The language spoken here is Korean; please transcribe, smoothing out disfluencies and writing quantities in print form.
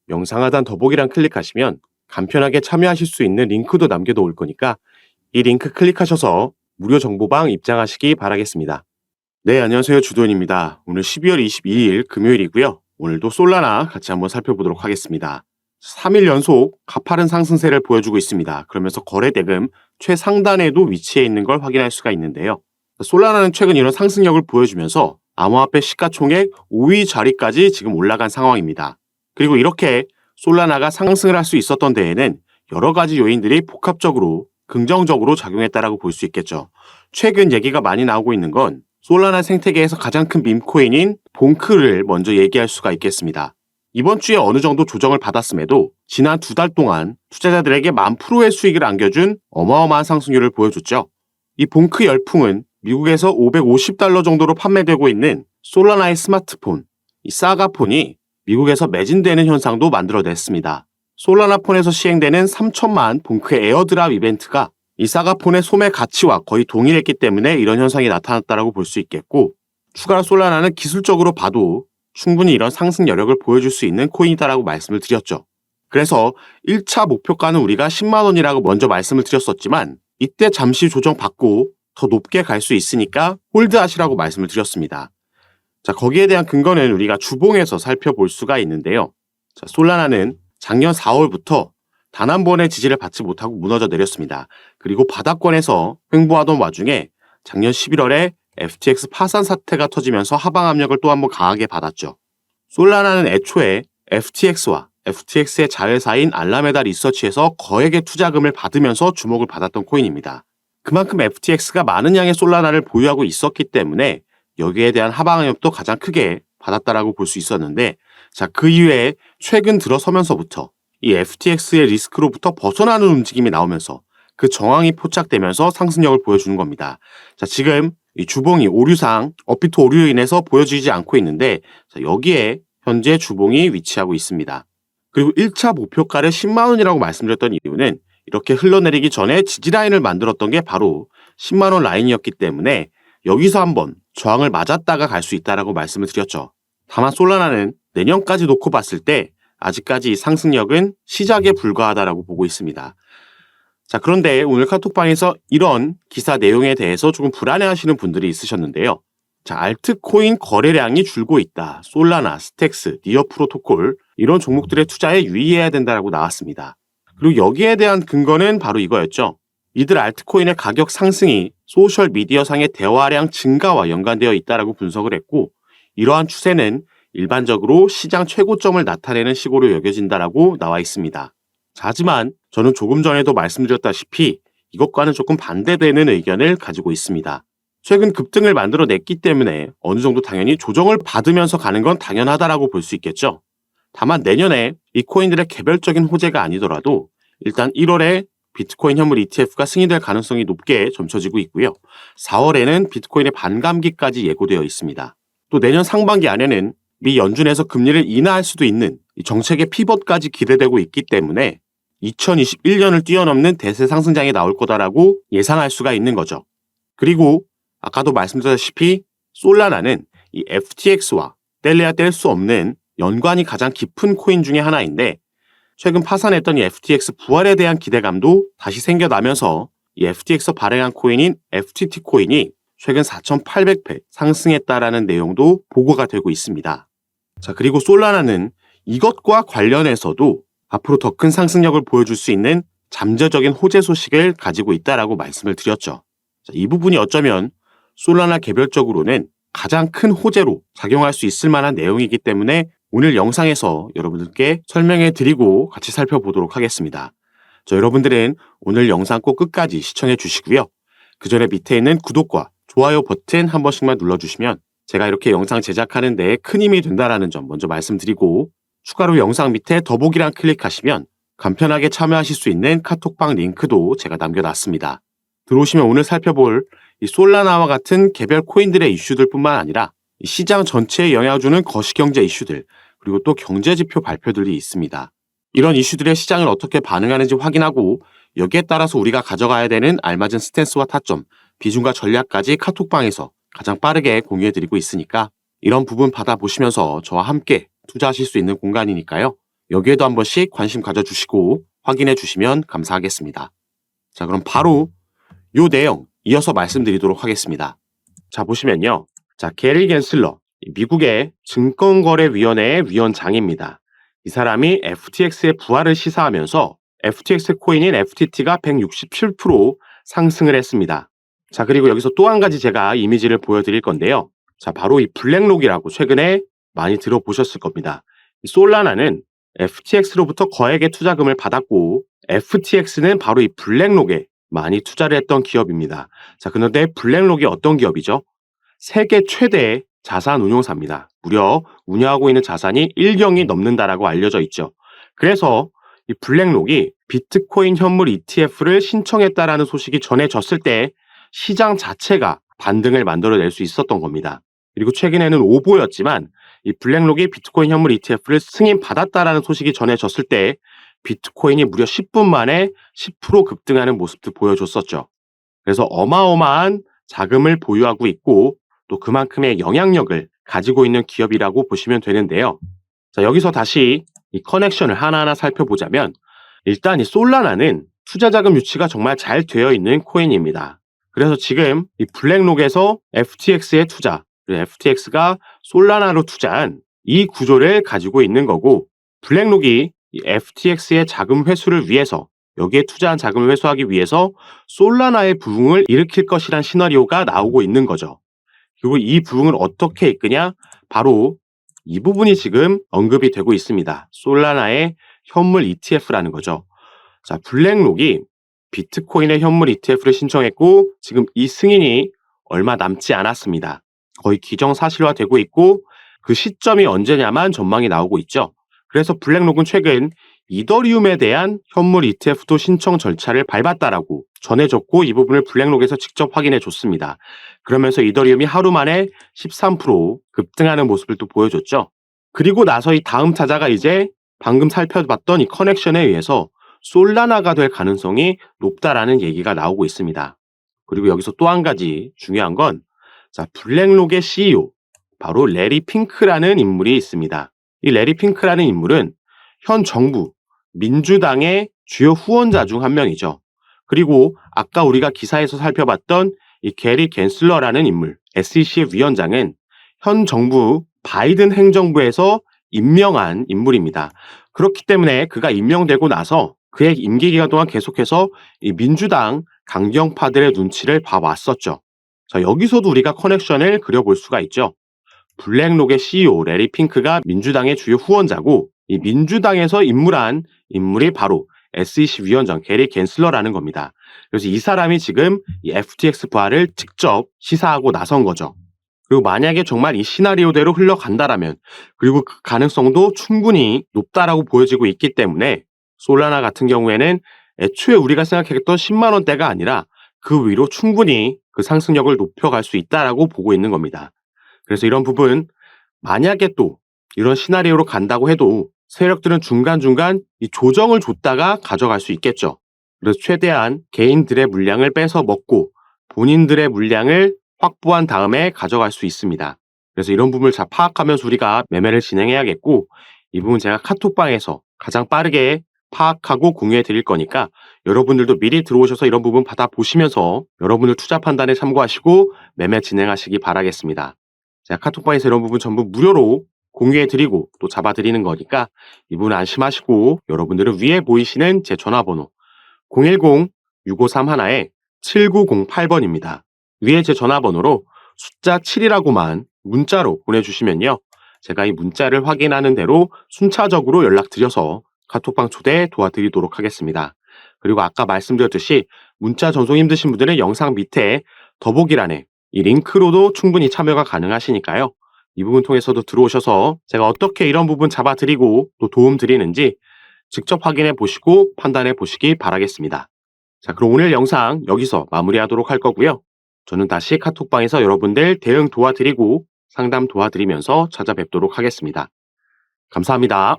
영상 하단 더보기란 클릭하시면 간편하게 참여하실 수 있는 링크도 남겨놓을 거니까 이 링크 클릭하셔서 무료 정보방 입장하시기 바라겠습니다. 네, 안녕하세요. 주도현입니다. 오늘 12월 22일 금요일이고요. 오늘도 솔라나 같이 한번 살펴보도록 하겠습니다. 3일 연속 가파른 상승세를 보여주고 있습니다. 그러면서 거래대금 최상단에도 위치해 있는 걸 확인할 수가 있는데요. 솔라나는 최근 이런 상승력을 보여주면서 암호화폐 시가총액 5위 자리까지 지금 올라간 상황입니다. 그리고 이렇게 솔라나가 상승을 할 수 있었던 데에는 여러 가지 요인들이 복합적으로 긍정적으로 작용했다라고 볼 수 있겠죠. 최근 얘기가 많이 나오고 있는 건 솔라나 생태계에서 가장 큰 밈코인인 봉크를 먼저 얘기할 수가 있겠습니다. 이번 주에 어느 정도 조정을 받았음에도 지난 2달 동안 투자자들에게 10,000%의 수익을 안겨준 어마어마한 상승률을 보여줬죠. 이 봉크 열풍은 미국에서 $550 정도로 판매되고 있는 솔라나의 스마트폰, 이 사가폰이 미국에서 매진되는 현상도 만들어냈습니다. 솔라나폰에서 시행되는 3천만 봉크의 에어드랍 이벤트가 이 사가폰의 소매 가치와 거의 동일했기 때문에 이런 현상이 나타났다고 볼 수 있겠고, 추가로 솔라나는 기술적으로 봐도 충분히 이런 상승 여력을 보여줄 수 있는 코인이다라고 말씀을 드렸죠. 그래서 1차 목표가는 우리가 10만 원이라고 먼저 말씀을 드렸었지만 이때 잠시 조정받고 더 높게 갈 수 있으니까 홀드하시라고 말씀을 드렸습니다. 자, 거기에 대한 근거는 우리가 주봉에서 살펴볼 수가 있는데요. 자, 솔라나는 작년 4월부터 단 한 번의 지지를 받지 못하고 무너져 내렸습니다. 그리고 바닥권에서 횡보하던 와중에 작년 11월에 FTX 파산 사태가 터지면서 하방 압력을 또 한 번 강하게 받았죠. 솔라나는 애초에 FTX와 FTX의 자회사인 알라메다 리서치에서 거액의 투자금을 받으면서 주목을 받았던 코인입니다. 그만큼 FTX가 많은 양의 솔라나를 보유하고 있었기 때문에 여기에 대한 하방 압력도 가장 크게 받았다라고 볼 수 있었는데, 자, 그 이후에 최근 들어서면서부터 이 FTX의 리스크로부터 벗어나는 움직임이 나오면서 그 정황이 포착되면서 상승력을 보여주는 겁니다. 자, 지금 이 주봉이 오류상 업비트 오류로 인해서 보여지지 않고 있는데, 자, 여기에 현재 주봉이 위치하고 있습니다. 그리고 1차 목표가를 10만 원이라고 말씀드렸던 이유는 이렇게 흘러내리기 전에 지지라인을 만들었던 게 바로 10만 원 라인이었기 때문에 여기서 한번 저항을 맞았다가 갈 수 있다라고 말씀을 드렸죠. 다만 솔라나는 내년까지 놓고 봤을 때 아직까지 이 상승력은 시작에 불과하다라고 보고 있습니다. 자, 그런데 오늘 카톡방에서 이런 기사 내용에 대해서 조금 불안해하시는 분들이 있으셨는데요. 자, 알트코인 거래량이 줄고 있다. 솔라나, 스택스, 니어 프로토콜 이런 종목들의 투자에 유의해야 된다라고 나왔습니다. 그리고 여기에 대한 근거는 바로 이거였죠. 이들 알트코인의 가격 상승이 소셜 미디어상의 대화량 증가와 연관되어 있다라고 분석을 했고, 이러한 추세는 일반적으로 시장 최고점을 나타내는 식으로 여겨진다라고 나와 있습니다. 자, 하지만 저는 조금 전에도 말씀드렸다시피 이것과는 조금 반대되는 의견을 가지고 있습니다. 최근 급등을 만들어냈기 때문에 어느 정도 당연히 조정을 받으면서 가는 건 당연하다라고 볼 수 있겠죠. 다만 내년에 이 코인들의 개별적인 호재가 아니더라도 일단 1월에 비트코인 현물 ETF가 승인될 가능성이 높게 점쳐지고 있고요. 4월에는 비트코인의 반감기까지 예고되어 있습니다. 또 내년 상반기 안에는 미 연준에서 금리를 인하할 수도 있는 정책의 피벗까지 기대되고 있기 때문에 2021년을 뛰어넘는 대세 상승장이 나올 거다라고 예상할 수가 있는 거죠. 그리고 아까도 말씀드렸다시피 솔라나는 이 FTX와 뗄래야 뗄 수 없는 연관이 가장 깊은 코인 중에 하나인데, 최근 파산했던 이 FTX 부활에 대한 기대감도 다시 생겨나면서 이 FTX에서 발행한 코인인 FTT 코인이 최근 4,800배 상승했다라는 내용도 보고가 되고 있습니다. 자, 그리고 솔라나는 이것과 관련해서도 앞으로 더 큰 상승력을 보여줄 수 있는 잠재적인 호재 소식을 가지고 있다라고 말씀을 드렸죠. 자, 이 부분이 어쩌면 솔라나 개별적으로는 가장 큰 호재로 작용할 수 있을 만한 내용이기 때문에 오늘 영상에서 여러분들께 설명해 드리고 같이 살펴보도록 하겠습니다. 여러분들은 오늘 영상 꼭 끝까지 시청해 주시고요. 그 전에 밑에 있는 구독과 좋아요 버튼 한 번씩만 눌러주시면 제가 이렇게 영상 제작하는 데 큰 힘이 된다는 점 먼저 말씀드리고, 추가로 영상 밑에 더보기란 클릭하시면 간편하게 참여하실 수 있는 카톡방 링크도 제가 남겨놨습니다. 들어오시면 오늘 살펴볼 이 솔라나와 같은 개별 코인들의 이슈들 뿐만 아니라 시장 전체에 영향을 주는 거시경제 이슈들, 그리고 또 경제지표 발표들이 있습니다. 이런 이슈들의 시장을 어떻게 반응하는지 확인하고 여기에 따라서 우리가 가져가야 되는 알맞은 스탠스와 타점, 비중과 전략까지 카톡방에서 가장 빠르게 공유해드리고 있으니까 이런 부분 받아보시면서 저와 함께 투자하실 수 있는 공간이니까요. 여기에도 한 번씩 관심 가져주시고 확인해 주시면 감사하겠습니다. 자, 그럼 바로 요 내용 이어서 말씀드리도록 하겠습니다. 자, 보시면요. 자, 게리 겐슬러, 미국의 증권거래위원회의 위원장입니다. 이 사람이 FTX의 부활을 시사하면서 FTX 코인인 FTT가 167% 상승을 했습니다. 자, 그리고 여기서 또 한 가지 제가 이미지를 보여드릴 건데요. 자, 바로 이 블랙록이라고 최근에 많이 들어보셨을 겁니다. 이 솔라나는 FTX로부터 거액의 투자금을 받았고 FTX는 바로 이 블랙록에 많이 투자를 했던 기업입니다. 자, 그런데 블랙록이 어떤 기업이죠? 세계 최대의 자산 운용사입니다. 무려 운영하고 있는 자산이 1경이 넘는다라고 알려져 있죠. 그래서 이 블랙록이 비트코인 현물 ETF를 신청했다라는 소식이 전해졌을 때 시장 자체가 반등을 만들어낼 수 있었던 겁니다. 그리고 최근에는 오보였지만 이 블랙록이 비트코인 현물 ETF를 승인받았다라는 소식이 전해졌을 때 비트코인이 무려 10분 만에 10% 급등하는 모습도 보여줬었죠. 그래서 어마어마한 자금을 보유하고 있고 또 그만큼의 영향력을 가지고 있는 기업이라고 보시면 되는데요. 자, 여기서 다시 이 커넥션을 하나하나 살펴보자면 일단 이 솔라나는 투자 자금 유치가 정말 잘 되어 있는 코인입니다. 그래서 지금 이 블랙록에서 FTX에 투자, 그리고 FTX가 솔라나로 투자한 이 구조를 가지고 있는 거고 블랙록이 이 FTX의 자금 회수를 위해서 여기에 투자한 자금을 회수하기 위해서 솔라나의 부흥을 일으킬 것이란 시나리오가 나오고 있는 거죠. 그리고 이 부흥을 어떻게 이끄냐? 바로 이 부분이 지금 언급이 되고 있습니다. 솔라나의 현물 ETF라는 거죠. 자, 블랙록이 비트코인의 현물 ETF를 신청했고 지금 이 승인이 얼마 남지 않았습니다. 거의 기정사실화되고 있고 그 시점이 언제냐만 전망이 나오고 있죠. 그래서 블랙록은 최근 이더리움에 대한 현물 ETF도 신청 절차를 밟았다라고 전해졌고 이 부분을 블랙록에서 직접 확인해 줬습니다. 그러면서 이더리움이 하루 만에 13% 급등하는 모습을 또 보여줬죠. 그리고 나서 이 다음 타자가 이제 방금 살펴봤던 이 커넥션에 의해서 솔라나가 될 가능성이 높다라는 얘기가 나오고 있습니다. 그리고 여기서 또 한 가지 중요한 건 자, 블랙록의 CEO 바로 레리 핑크라는 인물이 있습니다. 이 레리 핑크라는 인물은 현 정부 민주당의 주요 후원자 중 한 명이죠. 그리고 아까 우리가 기사에서 살펴봤던 이 게리 겐슬러라는 인물, SEC의 위원장은 현 정부 바이든 행정부에서 임명한 인물입니다. 그렇기 때문에 그가 임명되고 나서 그의 임기 기간 동안 계속해서 이 민주당 강경파들의 눈치를 봐왔었죠. 자, 여기서도 우리가 커넥션을 그려볼 수가 있죠. 블랙록의 CEO 레리 핑크가 민주당의 주요 후원자고 이 민주당에서 임무한 인물이 바로 SEC 위원장 게리 겐슬러라는 겁니다. 그래서 이 사람이 지금 이 FTX 부활을 직접 시사하고 나선 거죠. 그리고 만약에 정말 이 시나리오대로 흘러간다라면 그리고 그 가능성도 충분히 높다라고 보여지고 있기 때문에 솔라나 같은 경우에는 애초에 우리가 생각했던 10만 원대가 아니라 그 위로 충분히 그 상승력을 높여갈 수 있다라고 보고 있는 겁니다. 그래서 이런 부분 만약에 또 이런 시나리오로 간다고 해도 세력들은 중간중간 이 조정을 줬다가 가져갈 수 있겠죠. 그래서 최대한 개인들의 물량을 뺏어 먹고 본인들의 물량을 확보한 다음에 가져갈 수 있습니다. 그래서 이런 부분을 잘 파악하면서 우리가 매매를 진행해야겠고 이 부분 제가 카톡방에서 가장 빠르게 파악하고 공유해 드릴 거니까 여러분들도 미리 들어오셔서 이런 부분 받아보시면서 여러분들 투자 판단에 참고하시고 매매 진행하시기 바라겠습니다. 제가 카톡방에서 이런 부분 전부 무료로 공유해드리고 또 잡아드리는 거니까 이 부분 안심하시고 여러분들은 위에 보이시는 제 전화번호 010-6531-7908번입니다. 위에 제 전화번호로 숫자 7이라고만 문자로 보내주시면요. 제가 이 문자를 확인하는 대로 순차적으로 연락드려서 카톡방 초대 도와드리도록 하겠습니다. 그리고 아까 말씀드렸듯이 문자 전송 힘드신 분들은 영상 밑에 더보기란에 이 링크로도 충분히 참여가 가능하시니까요. 이 부분 통해서도 들어오셔서 제가 어떻게 이런 부분 잡아드리고 또 도움 드리는지 직접 확인해 보시고 판단해 보시기 바라겠습니다. 자, 그럼 오늘 영상 여기서 마무리하도록 할 거고요. 저는 다시 카톡방에서 여러분들 대응 도와드리고 상담 도와드리면서 찾아뵙도록 하겠습니다. 감사합니다.